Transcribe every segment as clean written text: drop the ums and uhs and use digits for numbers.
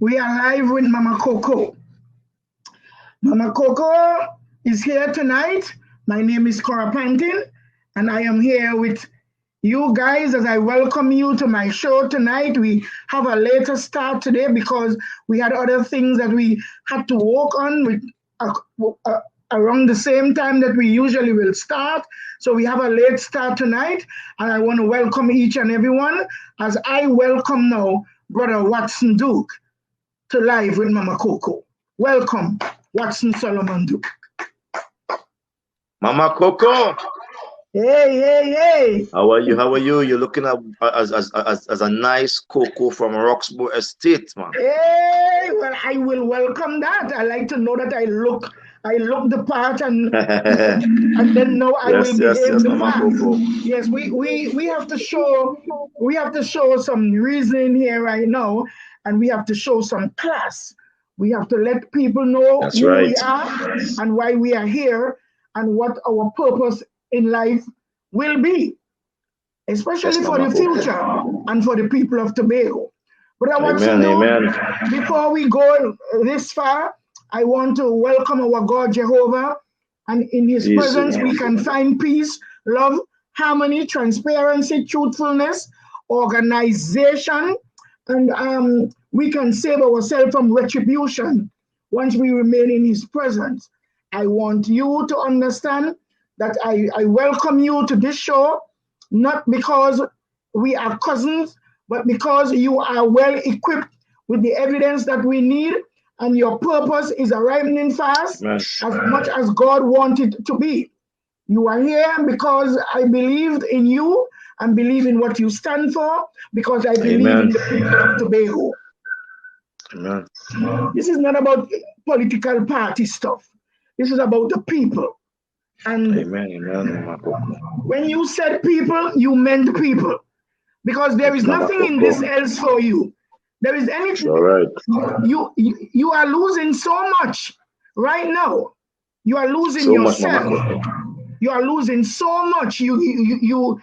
We are live with Mama Coco. Mama Coco is here tonight. My name is Cora Pantin, and I am here with you guys as I welcome you to my show tonight. We have a later start today because we had other things that we had to work on with, around the same time that we usually will start. So we have a late start tonight, and I want to welcome each and everyone as I welcome now Brother Watson Duke to Live with Mama Coco. Welcome, Watson Solomon Duke. Mama Coco. Hey. How are you? How are you? You're looking at as a nice Coco from Roxborough Estate, man. Hey, well, I will welcome that. I like to know that I look the part, and and then now I will behave the part. Yes, we have to show some reasoning here right now, and we have to show some class. We have to let people know who we are and why we are here and what our purpose in life will be, especially for the future and for the people of Tobago. But I want to know, before we go this far, I want to welcome our God Jehovah, and in his presence we can find peace, love, harmony, transparency, truthfulness, organization, and we can save ourselves from retribution once we remain in his presence. I want you to understand that I welcome you to this show, not because we are cousins, but because you are well equipped with the evidence that we need, and your purpose is arriving fast, as much as God wanted to be. You are here because I believed in you and believe in what you stand for, because I believe in the people of Tobago. Amen. This is not about political party stuff. This is about the people. And when you said people, you meant people. Because there is nothing in this else for you. There is anything. You are losing so much right now. You are losing yourself. You are losing so much. You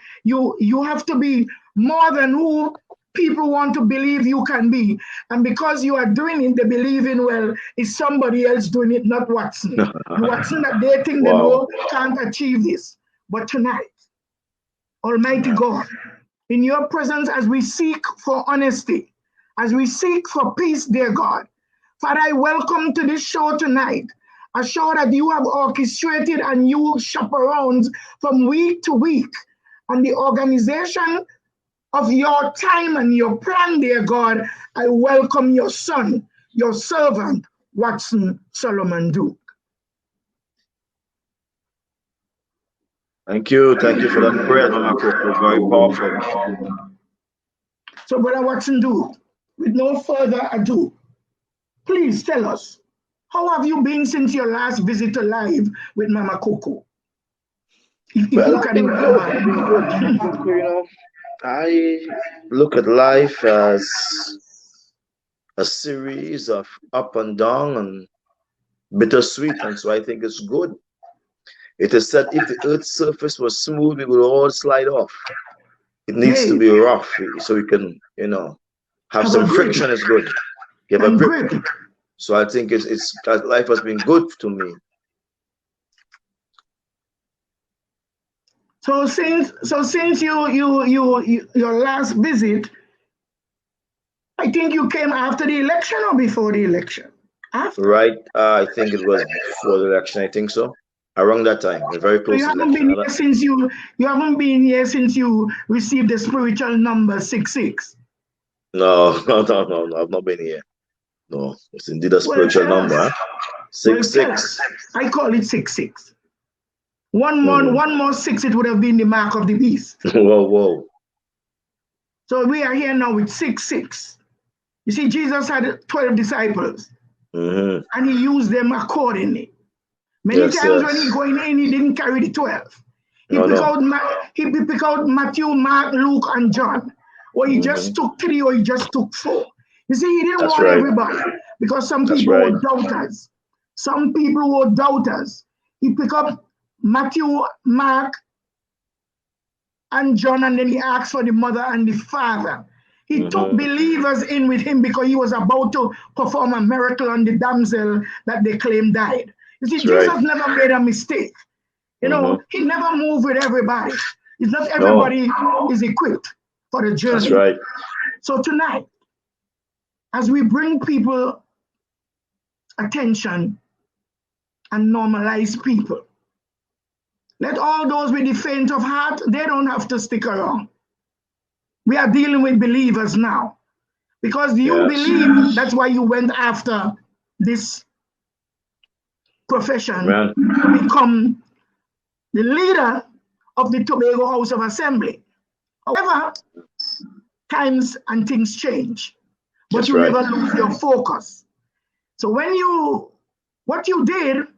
have to be more than who people want to believe you can be. And because you are doing it, they believe in, well, it's somebody else doing it, not Watson. Watson that they think they know can't achieve this. But tonight, Almighty God, in your presence, as we seek for honesty, as we seek for peace, dear God, Father, I welcome to this show tonight, a show that you have orchestrated and you chaperones from week to week, and the organization of your time and your plan, dear God. I welcome your son, your servant, Watson Solomon Duke. Thank you for that prayer, Mama Coco. Very powerful. So, Brother Watson Duke, with no further ado, please tell us, how have you been since your last visit to Live with Mama Coco? Well, I've been good. You know, I look at life as a series of up and down and bittersweet, and so I think it's good. It is said if the earth's surface was smooth, we would all slide off. It needs to be rough so we can, have some friction. Is good. You have a grip. So I think it's life has been good to me. So since your last visit, I think you came after the election or before the election? After. Right. I think it was before the election. I think so. Around that time, we're very close. So you haven't been here since you haven't been here since you received the spiritual number 66. No. I've not been here. No, it's indeed a spiritual number. 66. I call it 66. One more 6, it would have been the mark of the beast. Whoa. So we are here now with 66. You see, Jesus had 12 disciples, and he used them accordingly. Many times when he going in, he didn't carry the 12. He picked out Matthew, Mark, Luke, and John. Or he just took 3, or he just took 4. You see, he didn't want everybody, because some people were doubters. Some people were doubters. He picked up Matthew, Mark, and John, and then he asked for the mother and the father. He took believers in with him because he was about to perform a miracle on the damsel that they claimed died. You see, Jesus never made a mistake. You know, he never moved with everybody. It's not everybody is equipped for the journey. That's right. So tonight, as we bring people attention and normalize people, let all those with the faint of heart, they don't have to stick around. We are dealing with believers now. Because you believe, that's why you went after this profession to become the leader of the Tobago House of Assembly. However, times and things change, but you never lose your focus. So what you did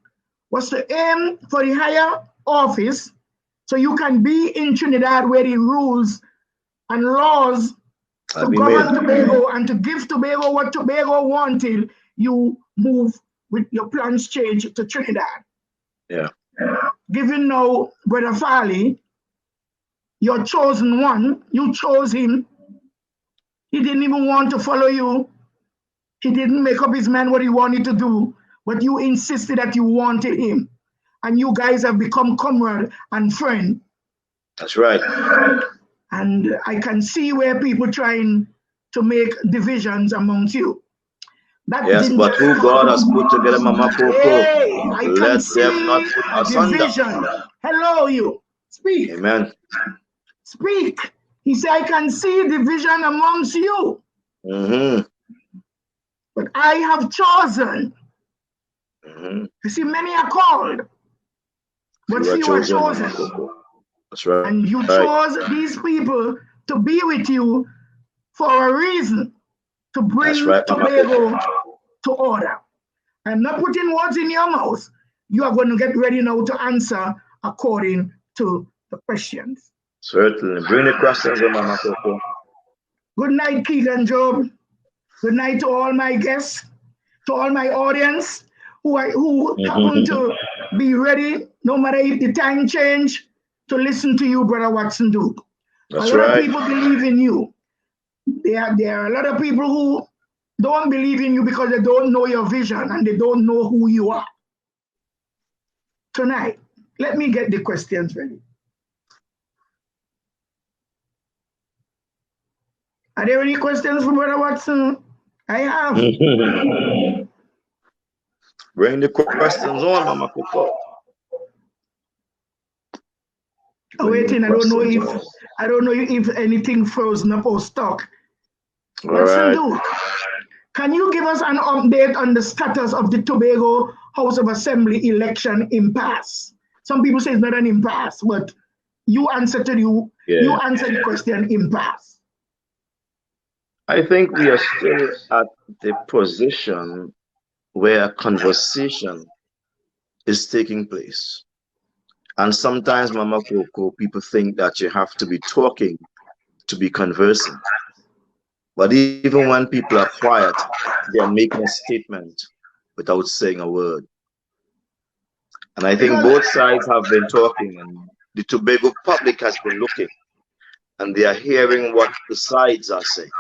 was to aim for the higher office so you can be in Trinidad where the rules and laws to govern Tobago and to give Tobago what Tobago wanted. You move with your plans change to Trinidad. Yeah. Given now Brother Farley, your chosen one, you chose him. He didn't even want to follow you. He didn't make up his mind what he wanted to do, but you insisted that you wanted him. And you guys have become comrade and friend. That's right. And I can see where people trying to make divisions amongst you. Yes, but who God has put together, Mama Coco, let them not put asunder. Division. Hello, you. Speak. Amen. Speak. He said, I can see division amongst you. But I have chosen. You see, many are called, but few are chosen. That's right. And you chose these people to be with you for a reason, to bring Tobago to order. I'm not putting words in your mouth. You are going to get ready now to answer according to the questions. Certainly. Bring the questions, Mama Coco. Good night, Keegan Job. Good night to all my guests, to all my audience who happen to be ready, no matter if the time change, to listen to you, Brother Watson Duke. That's a lot of people believe in you. There are a lot of people who don't believe in you because they don't know your vision and they don't know who you are. Tonight, let me get the questions ready. Are there any questions for Brother Watson? I have. Bring the questions on, Mama Coco. Waiting, I don't know if anything frozen up or stuck. Watson Duke, can you give us an update on the status of the Tobago House of Assembly election impasse? Some people say it's not an impasse, but you answered the question impasse. I think we are still at the position where a conversation is taking place. And sometimes, Mama Coco, people think that you have to be talking to be conversing. But even when people are quiet, they are making a statement without saying a word. And I think both sides have been talking, and the Tobago public has been looking, and they are hearing what the sides are saying.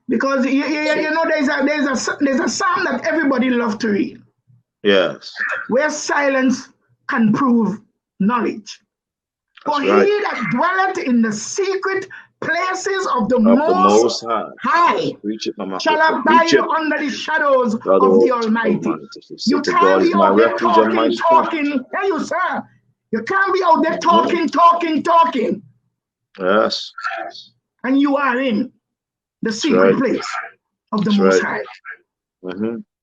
Because you know there's a psalm that everybody loves to read. Yes. Where silence can prove knowledge. For he that dwelleth in the secret places of the Most High shall abide under the shadows of the Almighty. You can't be out there talking. Hey, you sir. You can't be out there talking. Yes. And you are in the secret place of the Most High.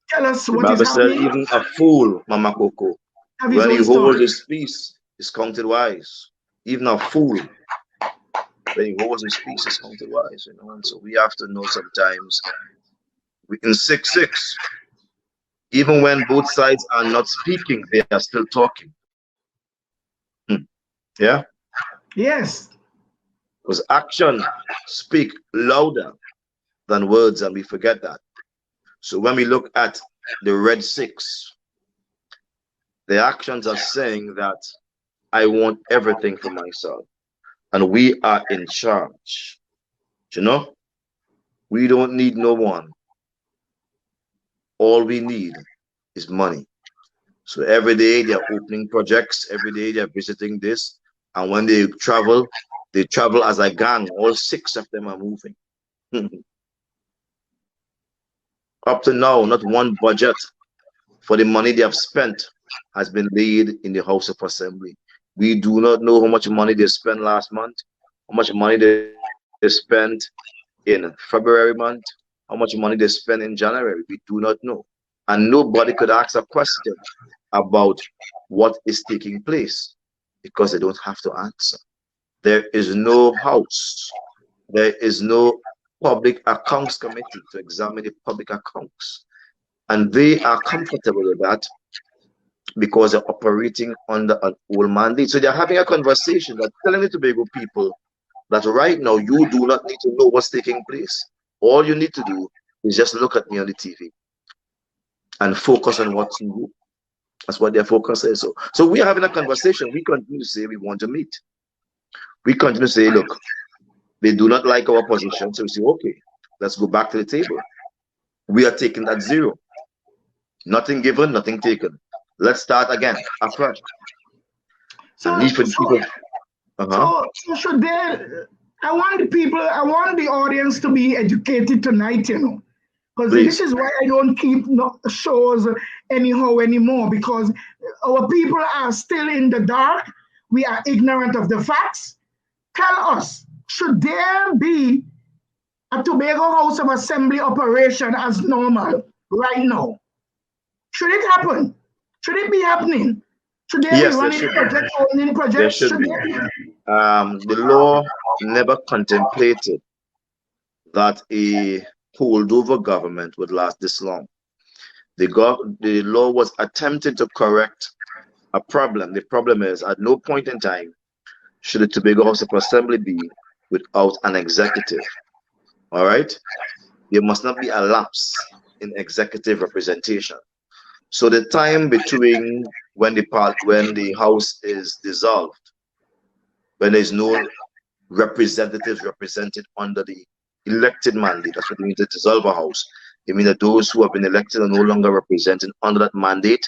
Tell us what is happening. Said even a fool, Mama Coco, when he holds his peace, is counted wise. Even a fool, when he holds his peace, is counted wise. You know, and so we have to know sometimes. We can 6-6. Even when both sides are not speaking, they are still talking. Yeah. Yes. Because action speak louder than words, and we forget that. So when we look at the red 6, the actions are saying that I want everything for myself, and we are in charge. You know, we don't need no one. All we need is money. So every day they're opening projects, every day they're visiting this. And when they travel as a gang. All 6 of them are moving. Up to now, not one budget for the money they have spent has been laid in the House of Assembly. We do not know how much money they spent last month, how much money they spent in February month, how much money they spent in January. We do not know. And nobody could ask a question about what is taking place because they don't have to answer. There is no house. There is no public accounts committee to examine the public accounts. And they are comfortable with that because they're operating under an old mandate. So they're having a conversation that telling the Tobago people that right now you do not need to know what's taking place. All you need to do is just look at me on the TV and focus on what you do. That's what their focus is. So we are having a conversation. We continue to say we want to meet. We continue to say, look, they do not like our position. So we say, okay, let's go back to the table. We are taking that 0. Nothing given, nothing taken. Let's start again, afresh. So should there, I want the audience to be educated tonight, you know. Because this is why I don't keep shows anyhow anymore, because our people are still in the dark. We are ignorant of the facts. Tell us, should there be a Tobago House of Assembly operation as normal right now? Should it happen? Should it be happening? Should there be running projects, owning projects? There should be. The law never contemplated that a holdover government would last this long. The law was attempting to correct a problem. The problem is, at no point in time should the Tobago House of Assembly be without an executive. All right? There must not be a lapse in executive representation. So the time between when the House is dissolved, when there is no representatives represented under the elected mandate, that's what it means to dissolve a House. It means that those who have been elected are no longer represented under that mandate,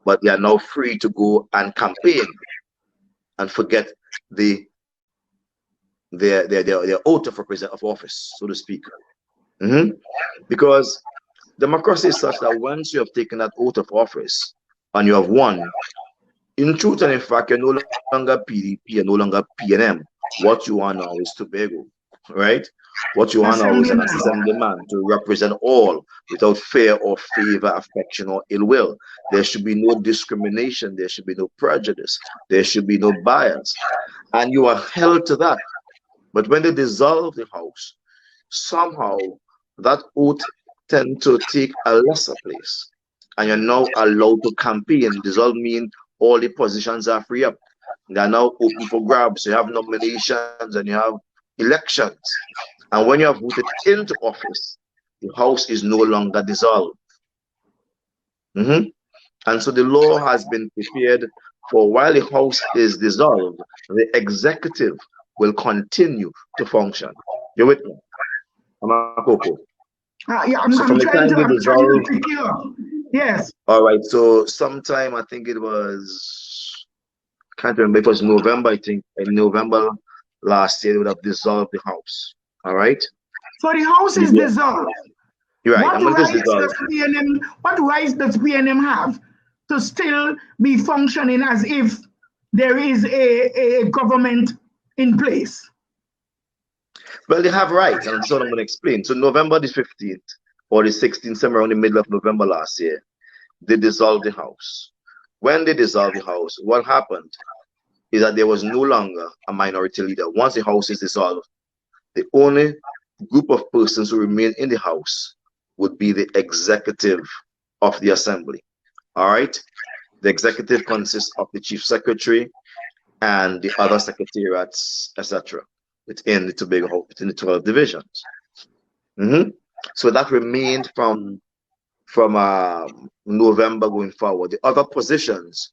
but they are now free to go and campaign and forget their oath of office, so to speak. Because democracy is such that once you have taken that oath of office and you have won, in truth and in fact, you're no longer PDP, you're no longer PNM. What you are now is Tobago, right? What you are now is an assemblyman to represent all without fear or favor, affection, or ill will. There should be no discrimination. There should be no prejudice. There should be no bias. And you are held to that. But when they dissolve the House, somehow that oath tends to take a lesser place. And you're now allowed to campaign. Dissolve means all the positions are free up. They are now open for grabs. You have nominations and you have elections. And when you have voted into office, the House is no longer dissolved. And so the law has been prepared for while the House is dissolved, the executive will continue to function. You with me? Mama Coco. I'm trying to pick you up. Yes. All right. So sometime, I think it was, can't remember, it was November, I think. In November last year, they would have dissolved the House. All right. So the House is dissolved. You're right. What rights does PNM have to still be functioning as if there is a government in place? Well, they have rights, and so I'm going to explain. So November the 15th or the 16th, somewhere around the middle of November last year, they dissolved the House. When they dissolved the House, what happened is that there was no longer a minority leader. Once the House is dissolved, the only group of persons who remain in the House would be the executive of the Assembly. All right? The executive consists of the chief secretary and the other secretariats, etc., within the Tobago, within the 12 divisions. So that remained from November going forward. The other positions,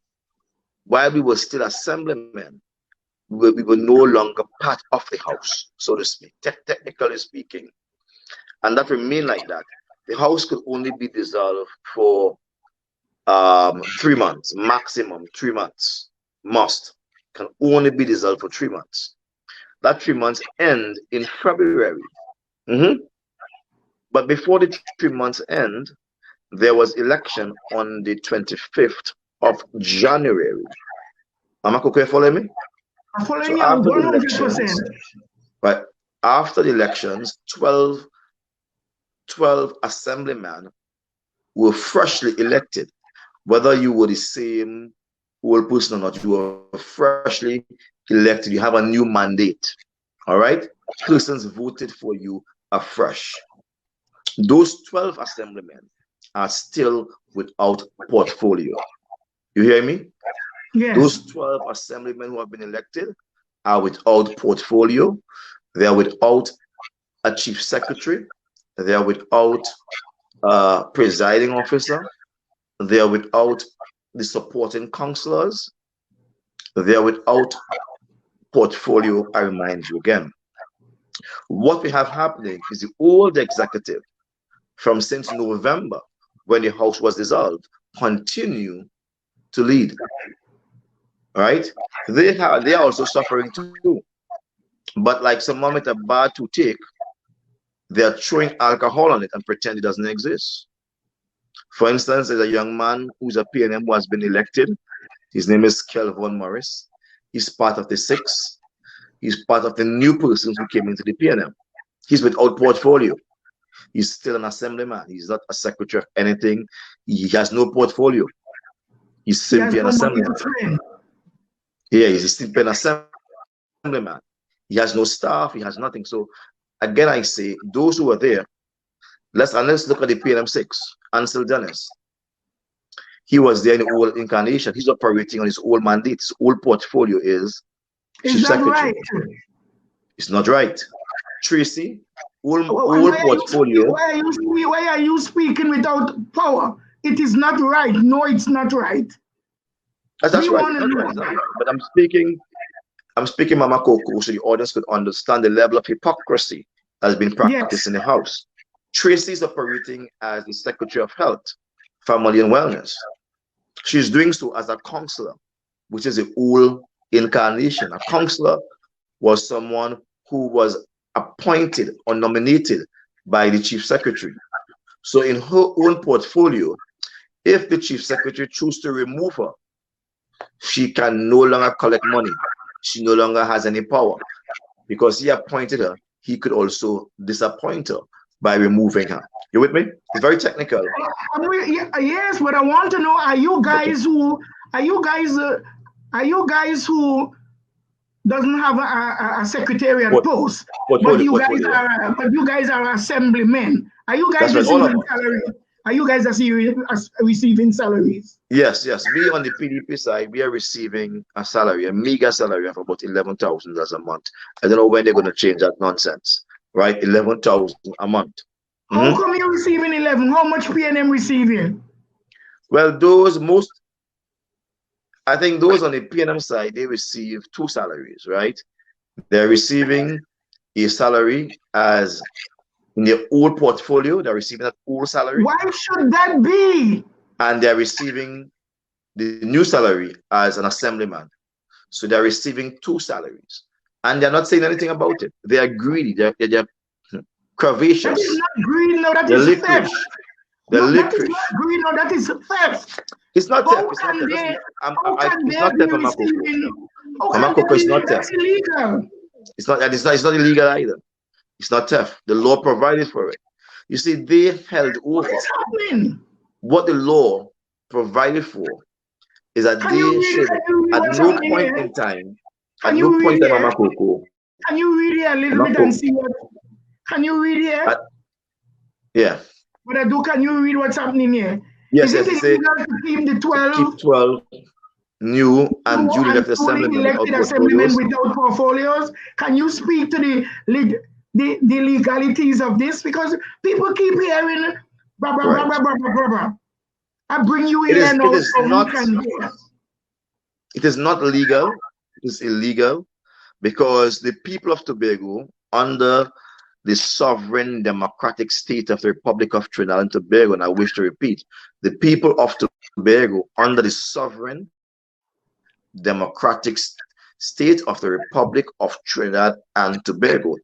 while we were still assemblymen, we were no longer part of the house, so to speak, technically speaking. And that remained like that. The house could only be dissolved for 3 months, maximum 3 months. Must can only be dissolved for 3 months. That 3 months end in February. But before the 3 months end, there was election on the 25th of January. Mama Coco, you follow me? I'm following you 100%. Right. After the elections, 12 assemblymen were freshly elected. Whether you were the same old person or not, you were freshly elected. You have a new mandate. All right? Persons voted for you afresh. Those 12 assemblymen are still without portfolio. You hear me? Yes. Those 12 assemblymen who have been elected are without portfolio. They are without a chief secretary. They are without a presiding officer. They are without the supporting councillors. They are without portfolio, I remind you again. What we have happening is the old executive from since November, when the house was dissolved, continue to lead. Right? They are also suffering too. But like someone with a bad to take, they are throwing alcohol on it and pretend it doesn't exist. For instance, there's a young man who's a PNM who has been elected. His name is Kelvin Morris. He's part of the 6. He's part of the new persons who came into the PNM. He's without portfolio. He's still an assemblyman. He's not a secretary of anything. He has no portfolio. He's simply an assemblyman. Yeah, he's simply an assemblyman. He has no staff. He has nothing. So again, I say those who are there. Let's look at the PNM 6. Ansel Dennis. He was there in the old incarnation. He's operating on his old mandate. His old portfolio is chief secretary. Right? It's not right. Tracy, old portfolio. Why are you speaking without power? It is not right. No, it's not right. That's right. But I'm speaking, Mama Coco, so the audience could understand the level of hypocrisy that has been practiced in the house. Tracy is operating as the Secretary of Health, Family and Wellness. She's doing so as a counselor, which is the old incarnation. A counselor was someone who was appointed or nominated by the Chief Secretary. So in her own portfolio, if the Chief Secretary chooses to remove her, she can no longer collect money. She no longer has any power. Because he appointed her, he could also disappoint her by removing her. You with me? It's very technical. Yes, but I want to know: are you guys who doesn't have a secretariat post, but you guys are assemblymen? Are you guys receiving salary? Are you guys receiving salaries? Yes. We on the PDP side, we are receiving a salary, a meager salary of about $11,000 a month. I don't know when they're going to change that nonsense. Right, 11,000 a month. How come you're receiving 11? How much PNM receiving? Well, I think those on the PNM side, they receive 2 salaries, right? They're receiving a salary as in their old portfolio. They're receiving that old salary. Why should that be? And they're receiving the new salary as an assemblyman. So they're receiving 2 salaries. And they're not saying anything about it. They are greedy. They're curvaceous. That is not greed, no, that is theft. That is not greed, no, that is theft. It's not theft. It's not theft. It's not theft, Mama Coco. Mama Coco is not theft. Illegal. It's not illegal either. It's not theft. The law provided for it. You see, they held over. What is happening? What the law provided for is that they should, at no point in time, Mama Coco. Can you read it a little bit and see what? Can you read it? Yeah. But can you read what's happening here? Yes, is it illegal to keep the 12? Keep 12 new and duly elected assemblymen without portfolios. Can you speak to the legalities of this? Because people keep hearing blah blah blah blah blah blah. I bring you here and it is not legal. It is illegal. because the people of Tobago, under the sovereign democratic state of the Republic of Trinidad and Tobago, and I wish to repeat, the people of Tobago, under the sovereign democratic state of the Republic of Trinidad and Tobago.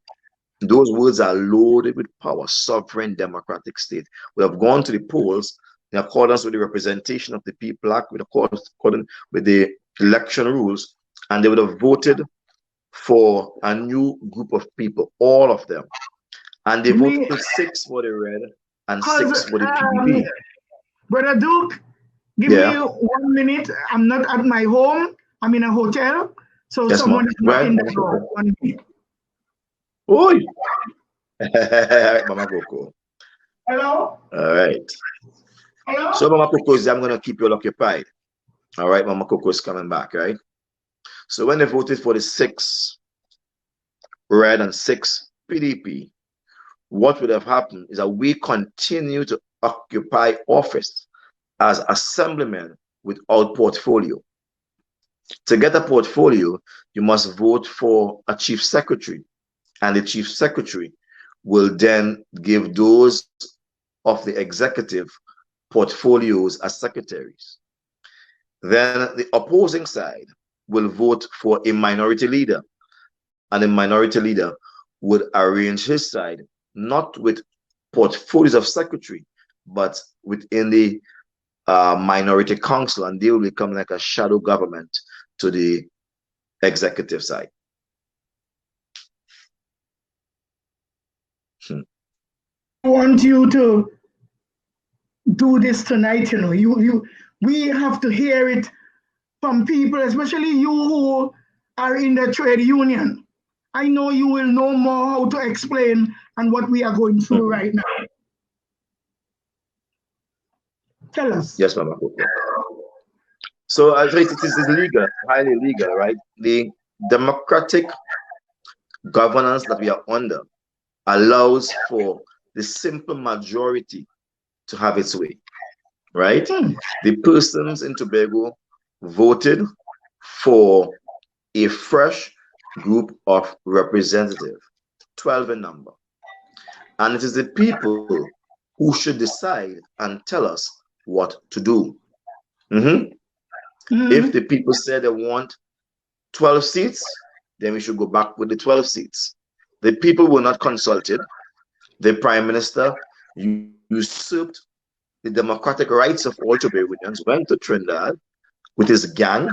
Those words are loaded with power. Sovereign democratic state. We have gone to the polls in accordance with the Representation of the People Act, according with the election rules, and they would have voted for a new group of people, all of them. And they voted 6 for the red and 6 for the PDP. Brother Duke, give me 1 minute. I'm not at my home. I'm in a hotel. So someone is knocking the door. 1 minute. Oi! Mama Coco. Hello? All right. Hello? So Mama Coco, I'm going to keep you all occupied. All right, Mama Coco is coming back, right? So when they voted for the 6 red and 6 PDP, what would have happened is that we continue to occupy office as assemblymen without portfolio. To get a portfolio, you must vote for a chief secretary, and the chief secretary will then give those of the executive portfolios as secretaries. Then the opposing side will vote for a minority leader, and the minority leader would arrange his side not with portfolios of secretary, but within the minority council, and they will become like a shadow government to the executive side. I want you to do this tonight, you know. We have to hear it from people, especially you who are in the trade union. I know you will know more how to explain and what we are going through right now. Tell us. Yes, Mama Coco. So I think it is legal, highly legal, right? The democratic governance that we are under allows for the simple majority to have its way, right? The persons in Tobago voted for a fresh group of representatives, 12 in number. And it is the people who should decide and tell us what to do. If the people say they want 12 seats, then we should go back with the 12 seats. The people were not consulted. The Prime Minister usurped the democratic rights of all Tobagonians, went to Trinidad with his gang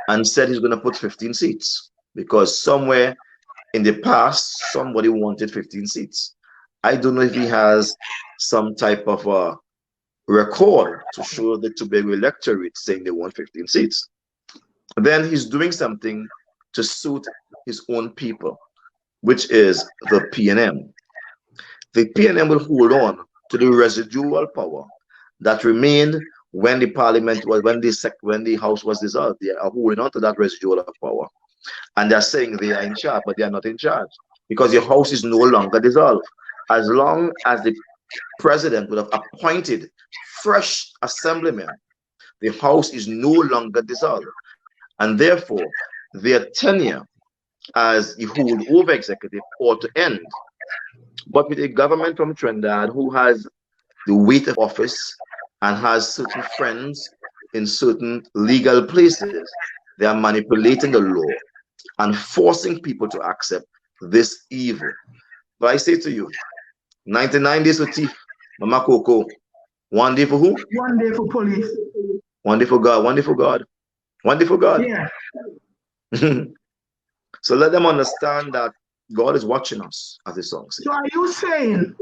and said he's going to put 15 seats because somewhere in the past, somebody wanted 15 seats. I don't know if he has some type of a record to show the Tobago electorate saying they want 15 seats. Then he's doing something to suit his own people, which is the PNM. The PNM will hold on to the residual power that remained when the parliament was, when the house was dissolved. They are holding on to that residual power, and they're saying they are in charge, but they are not in charge because the house is no longer dissolved. As long as the president would have appointed fresh assemblymen, the house is no longer dissolved, and therefore their tenure as the holdover executive ought to end. But with a government from Trinidad who has the weight of office and has certain friends in certain legal places, they are manipulating the law and forcing people to accept this evil. But I say to you, 99 days for thief, Mama Coco. 1 day for who? 1 day for police. 1 day for God. 1 day for God. 1 day for God. Yeah. So let them understand that God is watching us, as the song says. So are you saying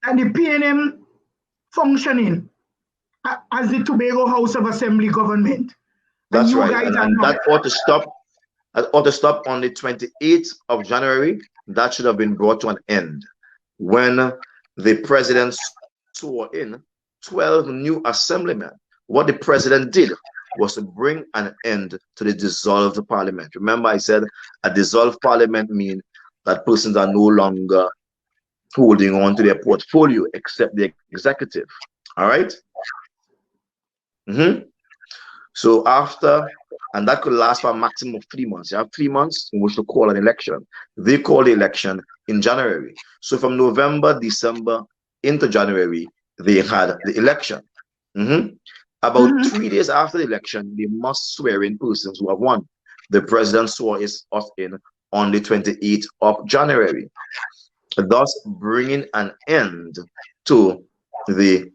that the PNM functioning as the Tobago House of Assembly government? That's right. And that ought to stop. That ought to stop on the 28th of January. That should have been brought to an end when the president swore in 12 new assemblymen. What the president did was to bring an end to the dissolved parliament. Remember, I said a dissolved parliament means that persons are no longer holding on to their portfolio except the executive. All right? So after, and that could last for a maximum of 3 months. You have 3 months in which to call an election. They call the election in January. So from November, December into January, they had the election. About 3 days after the election, they must swear in persons who have won. The president swore us in on the 28th of January, thus bringing an end to the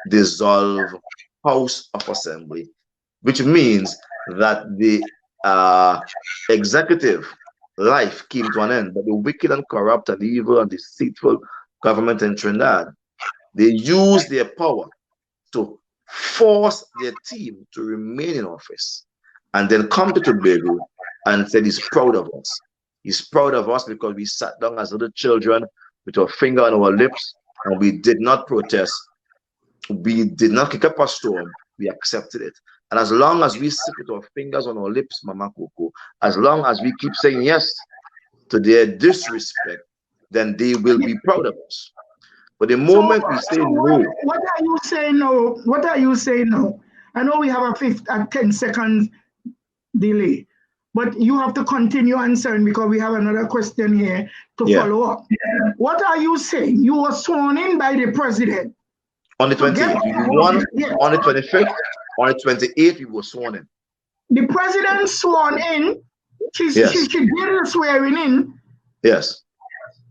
dissolved House of Assembly, which means that the executive life came to an end. But the wicked and corrupt and evil and deceitful government in Trinidad, they used their power to force their team to remain in office, and then come to Tobago and said he's proud of us. He's proud of us because we sat down as little children with our finger on our lips, and we did not protest. We did not kick up a storm. We accepted it. And as long as we sit with our fingers on our lips, Mama Coco, as long as we keep saying yes to their disrespect, then they will be proud of us. But the moment we say no. What are you saying now? What are you saying now? I know we have a 10 seconds delay, but you have to continue answering because we have another question here to follow up. What are you saying? You were sworn in by the president. On the 28th, we won. On the 25th, on the 28th, we were sworn in. The president sworn in. She did the swearing in. Yes.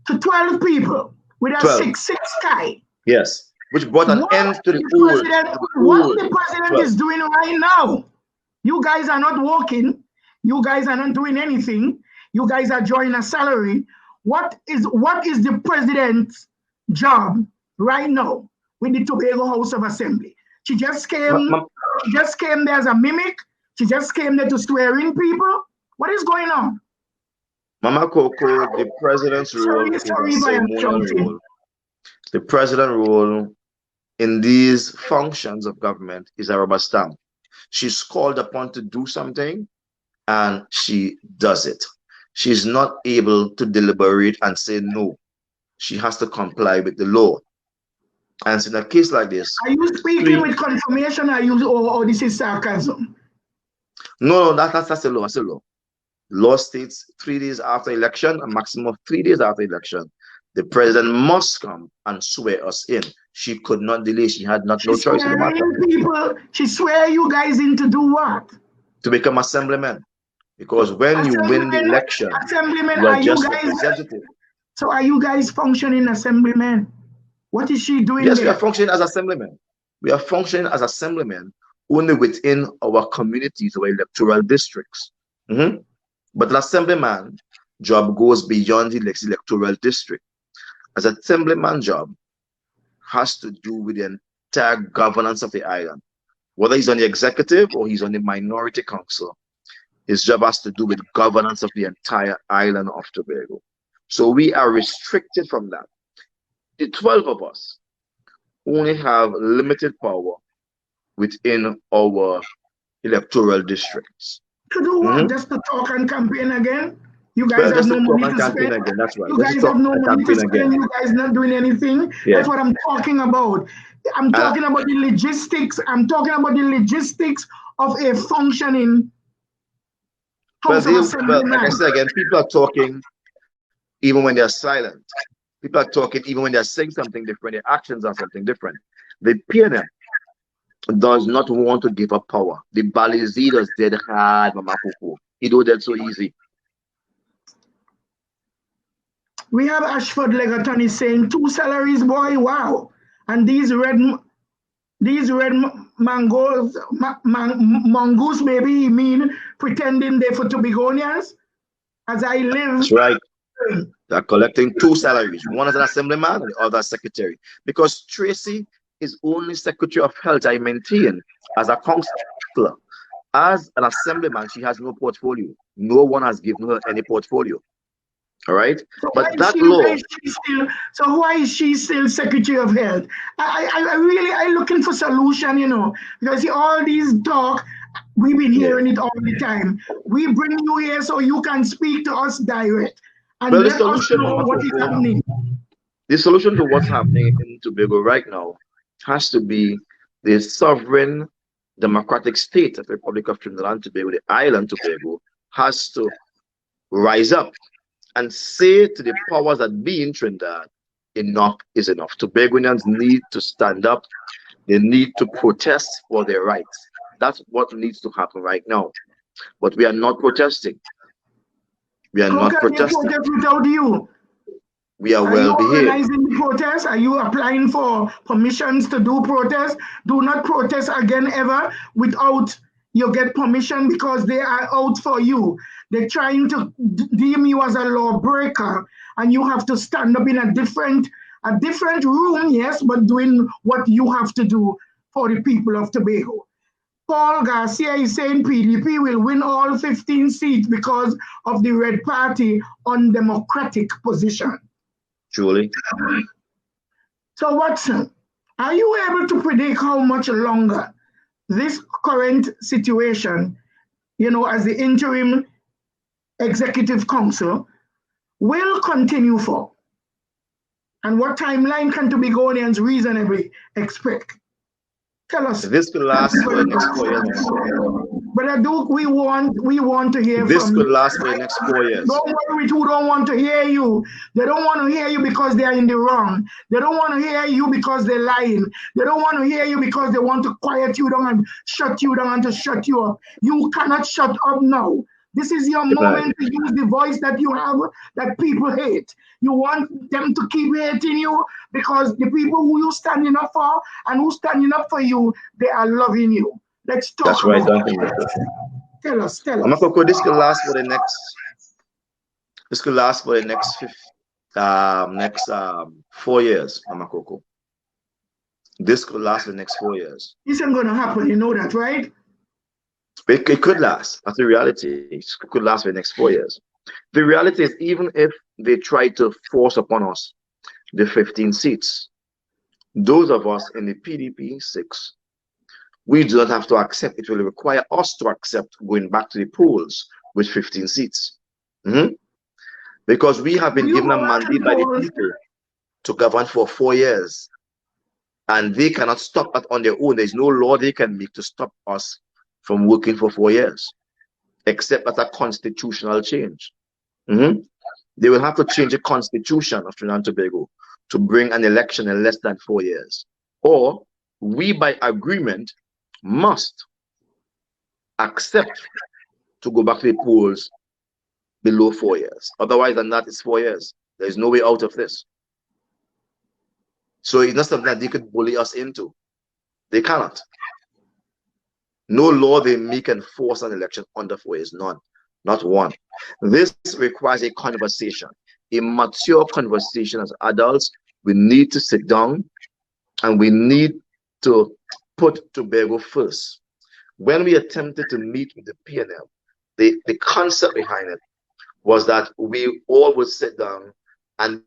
To 12 people with a 6-6 tie. Yes. Which brought an end to the What the president is doing right now. You guys are not working. You guys are not doing anything. You guys are drawing a salary. What is the president's job right now with the Tobago House of Assembly? She just came. She just came there as a mimic. She just came there to swear in people. What is going on? Mama Coco, the president's role is a ceremonial role. The president role in these functions of government is a rubber stamp. She's called upon to do something, and she does it. She's not able to deliberate and say no. She has to comply with the law. And so in a case like this, are you speaking with confirmation, or this is sarcasm? No, that's the law. That's the law. Law states 3 days after election, a maximum of 3 days after election, the president must come and swear us in. She could not delay. She had no choice in the matter. She swear you guys in to do what? To become assemblymen. Because when you win the election, you are just representative. So are you guys functioning assemblymen? What is she doing? Yes, we are functioning as assemblymen. We are functioning as assemblymen only within our communities, our electoral districts. But an assemblyman job goes beyond the electoral district. As an assemblyman job has to do with the entire governance of the island. Whether he's on the executive or he's on the minority council, his job has to do with governance of the entire island of Tobago. So we are restricted from that. The 12 of us only have limited power within our electoral districts. To do what? Just to talk and campaign again? You guys have no money to spend. Again. That's right. You guys have no money to spend. You guys not doing anything. That's what I'm talking about. I'm talking about the logistics. I'm talking about the logistics of a functioning House of Assembly. Like I said again, people are talking even when they're silent. People are talking even when they're saying something different. Their actions are something different. The PNM does not want to give up power. The Balizidas did hard, Mama Coco. It do that so easy. We have Ashford Legatoni saying 2 salaries, boy, wow. And these red mongoose, maybe mean pretending they're for Tobagonians. As I live. That's right. They're collecting 2 salaries. One as an assemblyman and the other as secretary. Because Tracy is only Secretary of Health, I maintain, as a councillor. As an assemblyman, she has no portfolio. No one has given her any portfolio. All right, so but that law. So why is she still Secretary of Health? I looking for solution, you know, because all these talk, we've been hearing it all the time. We bring you here so you can speak to us direct and let us know what is happening. The solution to what's happening in Tobago right now has to be the sovereign democratic state of the Republic of Trinidad and Tobago, the island Tobago, has to rise up and say to the powers that be in Trinidad, enough is enough. Tobagonians need to stand up. They need to protest for their rights. That's what needs to happen right now. But we are not protesting. We are not protesting. Protest without you? We are well behaved. Are you organizing the protest? Are you applying for permissions to do protest? Do not protest again ever without you get permission, because they are out for you. They're trying to deem you as a lawbreaker, and you have to stand up in a different room, yes, but doing what you have to do for the people of Tobago. Paul Garcia is saying PDP will win all 15 seats because of the Red Party undemocratic position. Truly. So Watson, are you able to predict how much longer this current situation, as the interim executive council, will continue for? And what timeline can Tobagonians reasonably expect? Tell us. This could last for the next 4 years. But Duke, we want to hear this from could last for the next 4 years. Don't worry, who don't want to hear you. They don't want to hear you because they are in the wrong. They don't want to hear you because they're lying. They don't want to hear you because they want to quiet you down and shut you down and to shut you up. You cannot shut up now. This is your moment to use the voice that you have that people hate. You want them to keep hating you because the people who you're standing up for and who's standing up for you, they are loving you. Let's talk. That's right. Tell us. Mama Coco, this could last for the next 4 years, Mama Coco. This could last for the next 4 years. This isn't going to happen, you know that, right? It could last. That's the reality. It could last for the next 4 years. The reality is, even if they try to force upon us the 15 seats, those of us in the PDP 6, we do not have to accept. It will require us to accept going back to the polls with 15 seats. Because we have been given a mandate by the people to govern for 4 years. And they cannot stop that on their own. There's no law they can make to stop us from working for 4 years, except at a constitutional change. They will have to change the constitution of Trinidad and Tobago to bring an election in less than 4 years. Or we, by agreement, must accept to go back to the polls below 4 years. Otherwise than that, it's 4 years. There's no way out of this. So it's not something that they could bully us into. They cannot. No law they make can force an election under 4 years. None. Not one. This requires a conversation, a mature conversation as adults. We need to sit down and we need to put Tobago first. When we attempted to meet with the PNL, the concept behind it was that we all would sit down and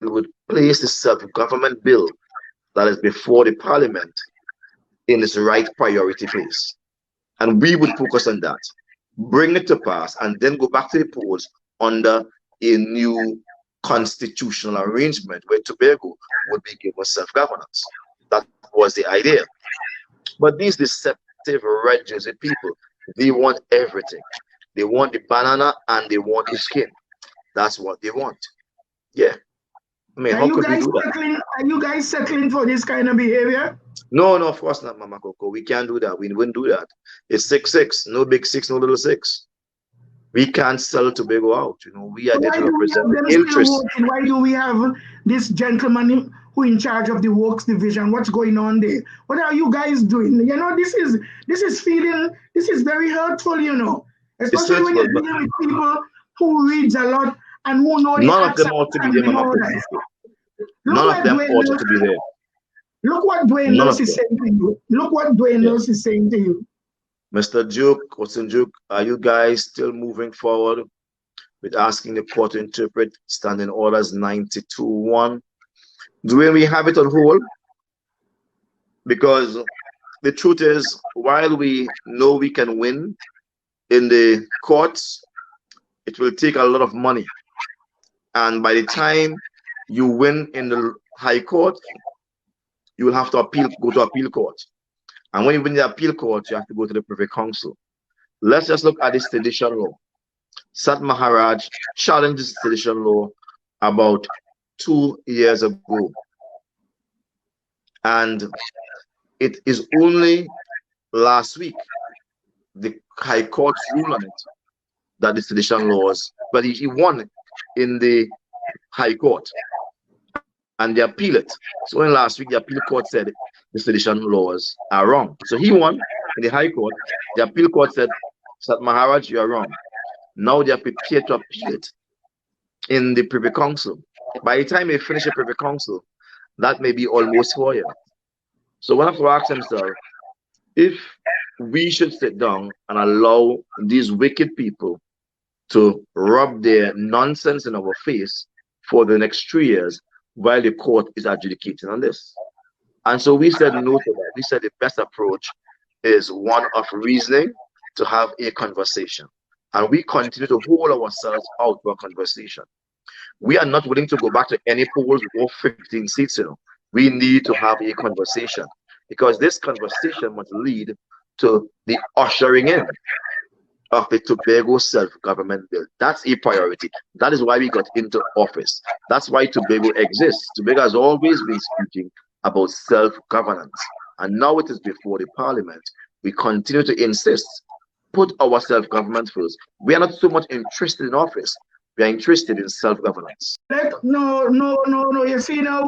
we would place the self-government bill that is before the parliament in its right priority place. And we would focus on that, bring it to pass, and then go back to the polls under a new constitutional arrangement where Tobago would be given self-governance. That was the idea. But these deceptive red jersey people, they want everything. They want the banana and they want the skin. That's what they want. Yeah. I mean, how could we do that? Are you guys settling for this kind of behavior? No, of course not, Mama Coco. We can't do that. We wouldn't do that. It's 6-6. No big 6, no little 6. We can't sell Tobago out. We are there to represent the interest. Why do we have this gentleman who in charge of the works division? What's going on there? What are you guys doing? This is very hurtful, especially when you're dealing with people who reads a lot and who know the none of them ought to be there, Mama Coco. None of them ought to be there. Look what Dwayne Nurse is saying to you. Look what Dwayne Nurse is saying to you. Mr. Duke, Watson Duke, are you guys still moving forward with asking the court to interpret standing orders 92-1? Do we have it on hold? Because the truth is, while we know we can win in the courts, it will take a lot of money. And by the time you win in the High Court, you will have to go to appeal court. And when you win the appeal court, you have to go to the Privy Council. Let's just look at the sedition law. Sat Maharaj challenged the sedition law about 2 years ago. And it is only last week the High Court ruled on it that the sedition laws, but he won in the High Court and they appeal it. So in last week, the appeal court said the sedition laws are wrong. So he won in the High Court. The appeal court said, Sat Maharaj, you are wrong. Now they are prepared to appeal it in the Privy Council. By the time they finish the Privy Council, that may be almost 4 years. So one have to ask themselves, if we should sit down and allow these wicked people to rub their nonsense in our face for the next 3 years while the court is adjudicating on this. And so we said no to that. We said the best approach is one of reasoning to have a conversation. And we continue to hold ourselves out for a conversation. We are not willing to go back to any polls with 15 seats, you know. We need to have a conversation because this conversation must lead to the ushering in of the Tobago self-government bill. That's a priority. That is why we got into office. That's why Tobago exists. Tobago has always been speaking about self-governance. And now it is before the parliament. We continue to insist, put our self-government first. We are not so much interested in office. We are interested in self-governance. No. You see now,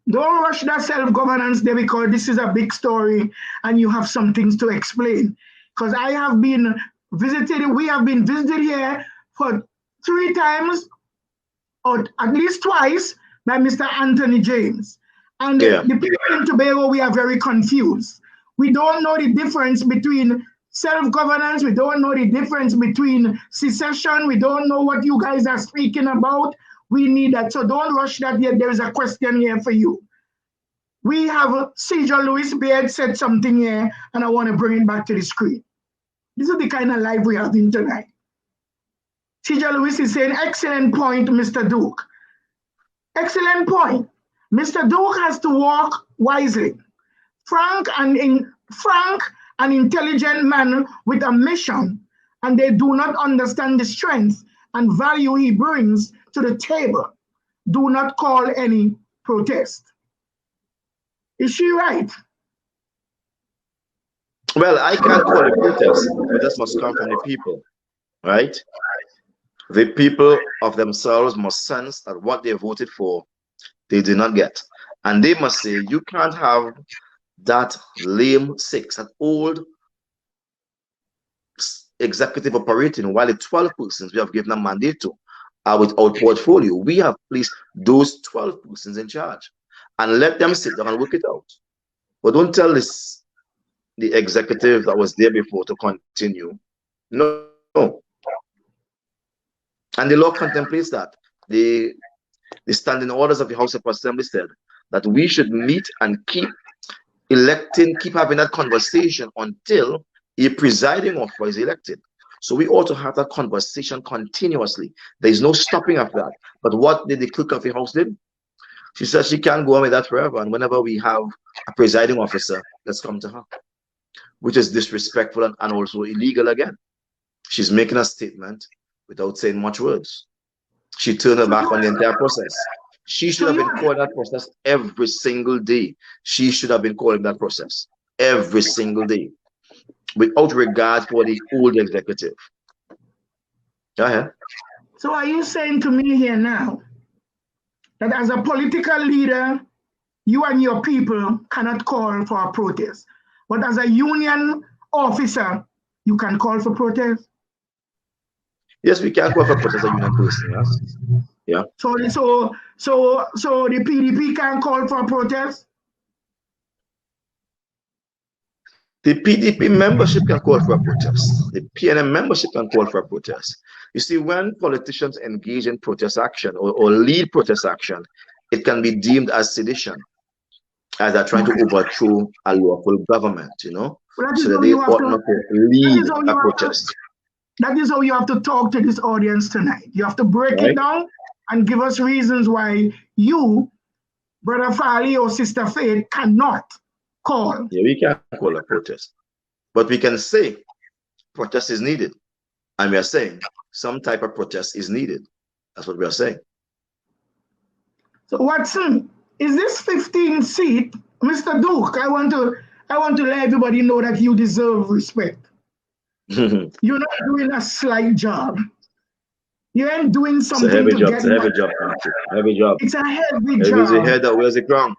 don't rush that self-governance there because this is a big story and you have some things to explain. Because I have been visited, we have been visited here for 3 times or at least twice by Mr. Anthony James. And the people in Tobago, we are very confused. We don't know the difference between self-governance. We don't know the difference between secession. We don't know what you guys are speaking about. We need that. So don't rush that yet. There is a question here for you. We have Cedar Lewis Beard said something here, and I want to bring it back to the screen. This is the kind of life we have in tonight. Cedar Lewis is saying, excellent point, Mr. Duke. Excellent point. Mr. Duke has to walk wisely. Frank, an intelligent man with a mission, and they do not understand the strength and value he brings to the table. Do not call any protest. Is she right? Well, I can't call it protest. Protest must come from the people, right? The people of themselves must sense that what they voted for, they did not get. And they must say, you can't have that lame 6, that old executive operating while the 12 persons we have given a mandate to are without portfolio. We have placed those 12 persons in charge and let them sit down and work it out. But don't tell this the executive that was there before to continue. No. And the law contemplates that. The standing orders of the House of Assembly said that we should meet and keep having that conversation until a presiding officer is elected. So we ought to have that conversation continuously. There is no stopping of that. But what did the clerk of the House do? She said she can't go on with that forever. And whenever we have a presiding officer, let's come to her, which is disrespectful and also illegal again. She's making a statement without saying much words. She turned her back on the entire process. She should have been calling that process every single day. She should have been calling that process every single day without regard for the old executive. Go ahead. So are you saying to me here now that as a political leader, you and your people cannot call for a protest, but as a union officer, you can call for protest? Yes, we can call for protest as a union person, yes. Yeah. So the PDP can call for a protest? The PDP membership can call for a protest. The PNM membership can call for a protest. You see, when politicians engage in protest action or lead protest action, it can be deemed as sedition, as they're trying to overthrow a local government, you know. So that they ought not to lead a protest. That is how you have to talk to this audience tonight. You have to break it down and give us reasons why you, Brother Fali or Sister Faith, cannot call. Yeah, we can't call a protest. But we can say protest is needed. And we are saying some type of protest is needed. That's what we are saying. So Watson, is this 15 seat, Mr. Duke? I want to let everybody know that you deserve respect. You're not doing a slight job. You ain't doing something to get It's a heavy job, heavy job. It's a heavy job. Raise your head up, where's the ground?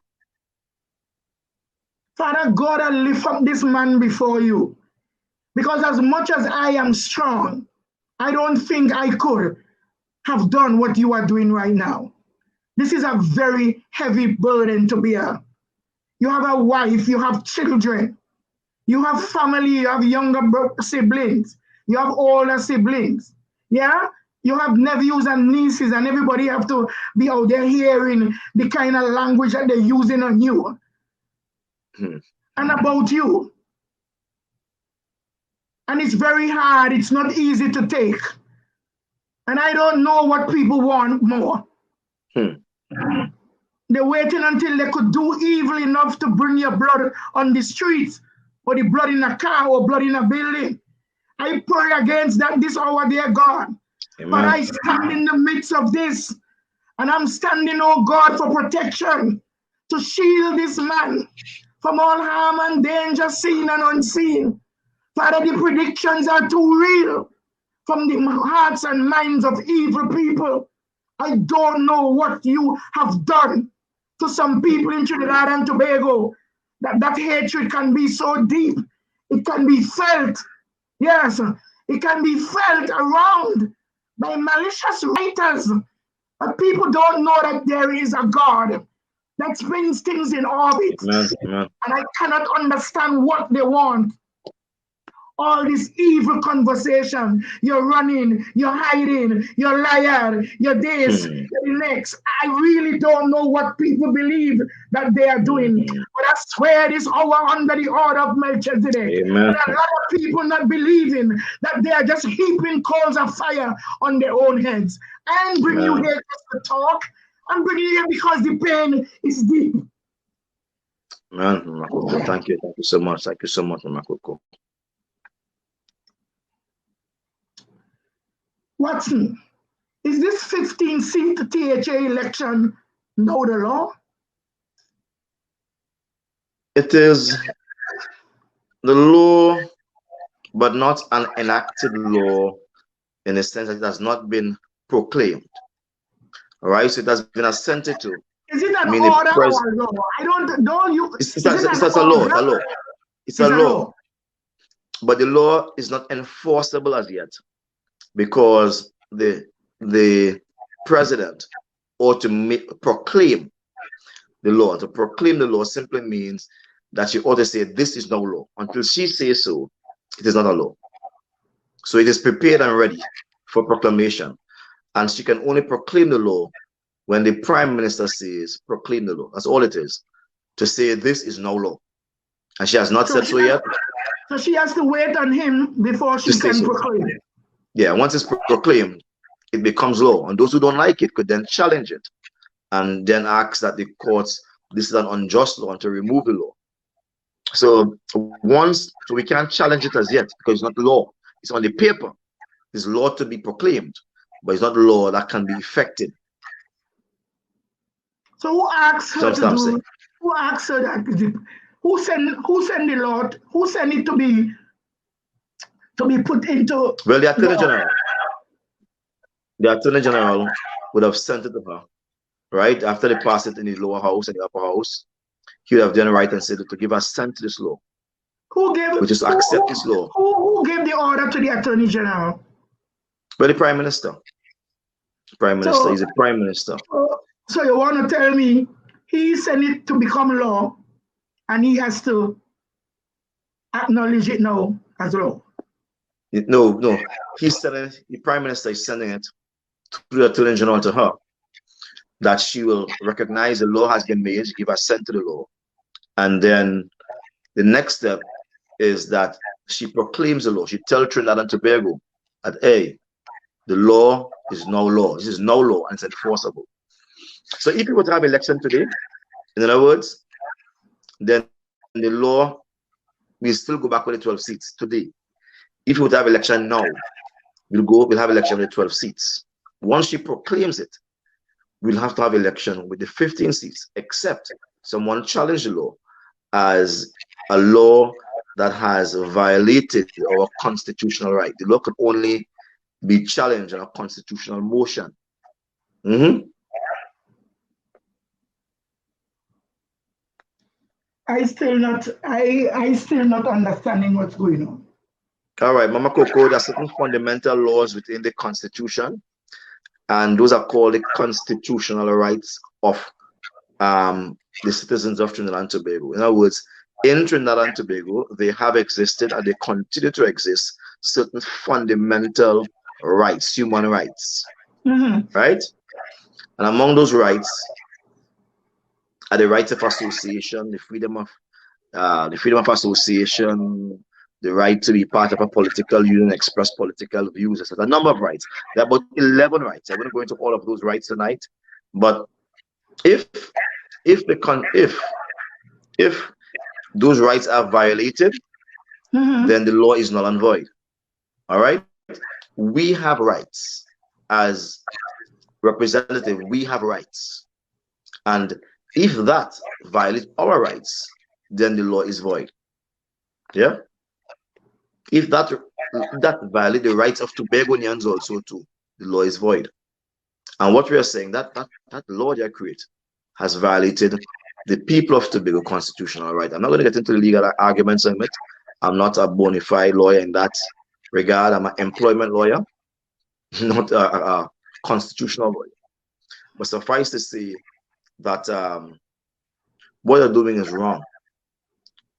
Father God, I lift up this man before you. Because as much as I am strong, I don't think I could have done what you are doing right now. This is a very heavy burden to bear. You have a wife, you have children, you have family, you have younger siblings, you have older siblings. Yeah? You have nephews and nieces, and everybody have to be out there hearing the kind of language that they're using on you and about you. And it's very hard. It's not easy to take. And I don't know what people want more. They're waiting until they could do evil enough to bring your blood on the streets, or the blood in a car, or blood in a building. I pray against that this hour, dear God. Amen. But I stand in the midst of this, and I'm standing, oh God, for protection, to shield this man from all harm and danger, seen and unseen. Father, the predictions are too real from the hearts and minds of evil people. I don't know what you have done to some people in Trinidad and Tobago, that hatred can be so deep. It can be felt. Yes, it can be felt around by malicious writers. But people don't know that there is a God that spins things in orbit. And I cannot understand what they want. All this evil conversation, you're running, you're hiding, you're liar, you're this, you're the next. I really don't know what people believe that they are doing. But I swear this hour under the order of Melchizedek. There are a lot of people not believing that they are just heaping coals of fire on their own heads. And bring you here just to talk. I'm bringing you here because the pain is deep. Man, Mama Coco, thank you so much. Thank you so much, Mama Coco. Watson, is this 15-seat THA election now the law? It is the law, but not an enacted law in the sense that it has not been proclaimed. All right, so it has been assented to. Is it an order or a law? I don't you. It's a law. It's a law. But the law is not enforceable as yet, because the president ought to proclaim the law. To proclaim the law simply means that she ought to say, this is no law. Until she says so, it is not a law. So it is prepared and ready for proclamation. And she can only proclaim the law when the prime minister says, proclaim the law. That's all it is. To say this is no law. And she has not said so yet. So she has to wait on him before she can proclaim it. Yeah, once it's proclaimed, it becomes law. And those who don't like it could then challenge it and then ask that the courts, this is an unjust law, and to remove the law. So we can't challenge it as yet because it's not law. It's on the paper. It's law to be proclaimed, but it's not law that can be effected. So who asked her to do? Who asked her that? Who sent the law? Who sent it to be put into? Well, the Attorney General. The Attorney General would have sent it to her, right? After they pass it in the lower house and the upper house, he would have then right and said to give assent to this law. Who gave? Which is accept this law. Who gave the order to the Attorney General? Well, the Prime Minister. Prime Minister. He's a Prime Minister. So you want to tell me he sent it to become law, and he has to acknowledge it now as law? No. He's sending it, the Prime Minister is sending it to the Attorney General to her, that she will recognize the law has been made, give assent to the law. And then the next step is that she proclaims the law. She tells Trinidad and Tobago that, hey, the law is no law. This is no law, and it's enforceable. So if you were to have election today, in other words, then the law, we still go back with the 12 seats today. If we would have election now, we'll have election with the 12 seats. Once she proclaims it, we'll have to have election with the 15 seats, except someone challenged the law as a law that has violated our constitutional right. The law could only be challenged on a constitutional motion. I still not understanding what's going on. All right, Mama Coco, there are certain fundamental laws within the Constitution, and those are called the constitutional rights of the citizens of Trinidad and Tobago. In other words, in Trinidad and Tobago, they have existed and they continue to exist certain fundamental rights, human rights, right? And among those rights are the rights of association, the freedom of association, the right to be part of a political union, express political views, etc. A number of rights. There are about 11 rights. I won't go into all of those rights tonight, but if those rights are violated, then the law is null and void. All right? We have rights as representative. We have rights, and if that violates our rights, then the law is void. Yeah. If that violates the rights of Tobagonians also too, the law is void. And what we are saying, that law they create has violated the people of Tobago constitutional right. I'm not going to get into the legal arguments on it. I'm not a bona fide lawyer in that regard. I'm an employment lawyer, not a constitutional lawyer. But suffice to say that what they're doing is wrong,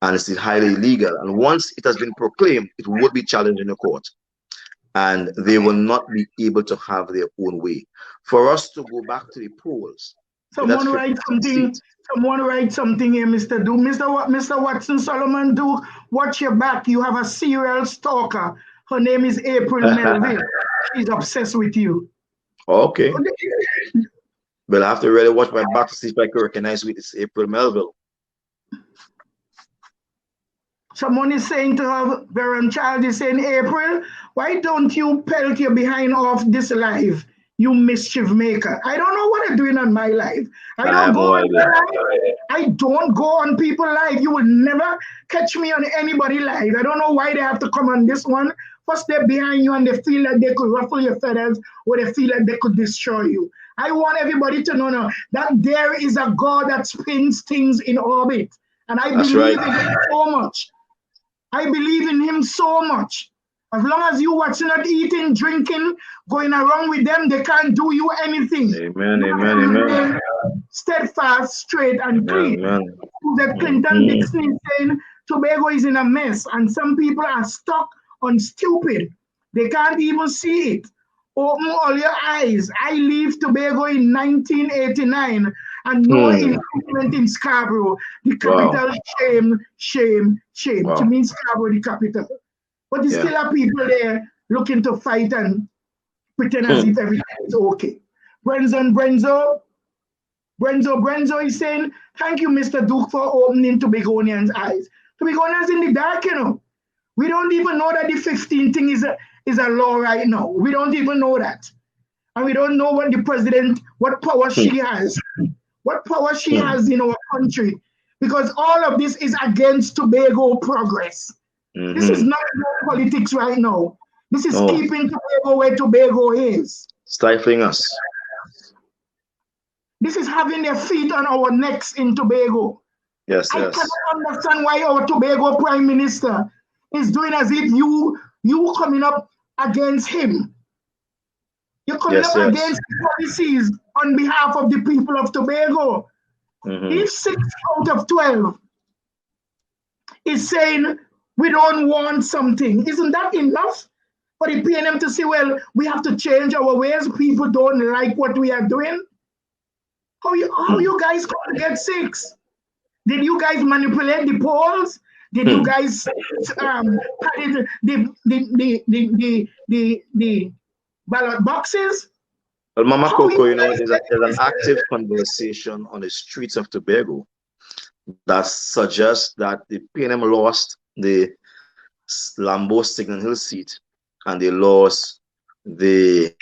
and it's highly illegal. And once it has been proclaimed, it would be challenged in the court, and they will not be able to have their own way. For us to go back to the polls, someone write something. Someone write something here, Mr. Duke. Mr. Watson Solomon Duke, watch your back. You have a serial stalker. Her name is April Melville. She's obsessed with you. Okay. But I have to really watch my back to see if I can recognize who it's April Melville. Someone is saying to her, Veron Child is saying, April, why don't you pelt your behind off this live, you mischief maker? I don't know what I'm doing on my live. I don't go on people's live. You will never catch me on anybody live. I don't know why they have to come on this one. First they're behind you and they feel like they could ruffle your feathers, or they feel like they could destroy you. I want everybody to know now that there is a God that spins things in orbit. And I believe in him so much. I believe in him so much. As long as you watch not eating, drinking, going around with them, they can't do you anything. Amen, amen, amen. Steadfast, straight, and clean. That Clinton Dixon saying Tobago is in a mess, and some people are stuck on stupid. They can't even see it. Open all your eyes. I leave Tobago in 1989 and no improvement in Scarborough. The capital, shame, shame, shame. Wow. To me, Scarborough, the capital. But there still are people there looking to fight and pretend as if everything is okay. Brenzo is saying, thank you, Mr. Duke, for opening Tobagonians' eyes. Tobagonians in the dark, you know. We don't even know that the 15 thing is a law right now. We don't even know that. And we don't know what the president, what power she has. What power she has in our country. Because all of this is against Tobago progress. This is not politics right now. This is keeping Tobago where Tobago is. Stifling us. This is having their feet on our necks in Tobago. Yes, I cannot understand why our Tobago Prime Minister is doing as if you coming up against him. You're coming up against policies on behalf of the people of Tobago. If 6 out of 12 is saying we don't want something, isn't that enough for the PNM to say, well, we have to change our ways? People don't like what we are doing. How you guys come to get 6? Did you guys manipulate the polls? Did you guys the ballot boxes? Well, Mama Coco, you know, there's an active conversation on the streets of Tobago that suggests that the PNM lost the Lambo Signal Hill seat and they lost the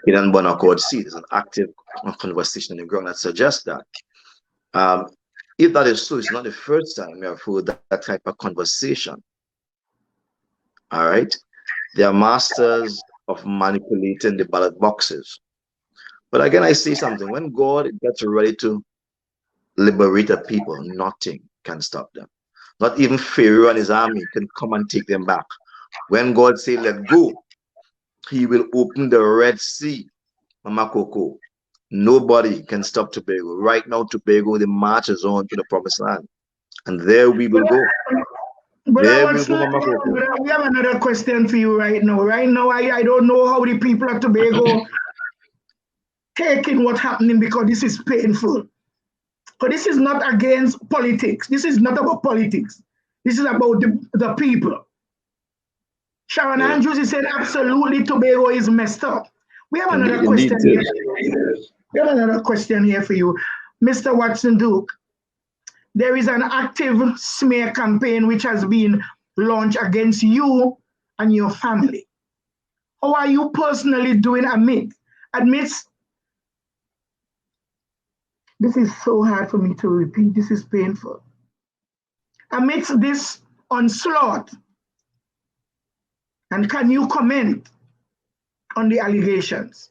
Canaan Bonaccord seat. There's an active conversation in the ground that suggests that. If that is so, it's not the first time we have heard that type of conversation. All right. They are masters of manipulating the ballot boxes. But again, I say something. When God gets ready to liberate a people, nothing can stop them. Not even Pharaoh and his army can come and take them back. When God say let go, he will open the Red Sea, Mama Coco. Nobody can stop Tobago. Right now, Tobago, the march is on to the promised land. And there we will go. There will go, Mama Coco. We have another question for you right now. Right now, I don't know how the people of Tobago taking what's happening because this is painful. But this is not against politics. This is not about politics. This is about the people. Sharon Andrews is saying absolutely Tobago is messed up. We have another question here. We have another question here for you. Mr. Watson Duke, there is an active smear campaign which has been launched against you and your family. How are you personally doing amidst this is so hard for me to repeat. This is painful. Amidst this onslaught, and can you comment on the allegations?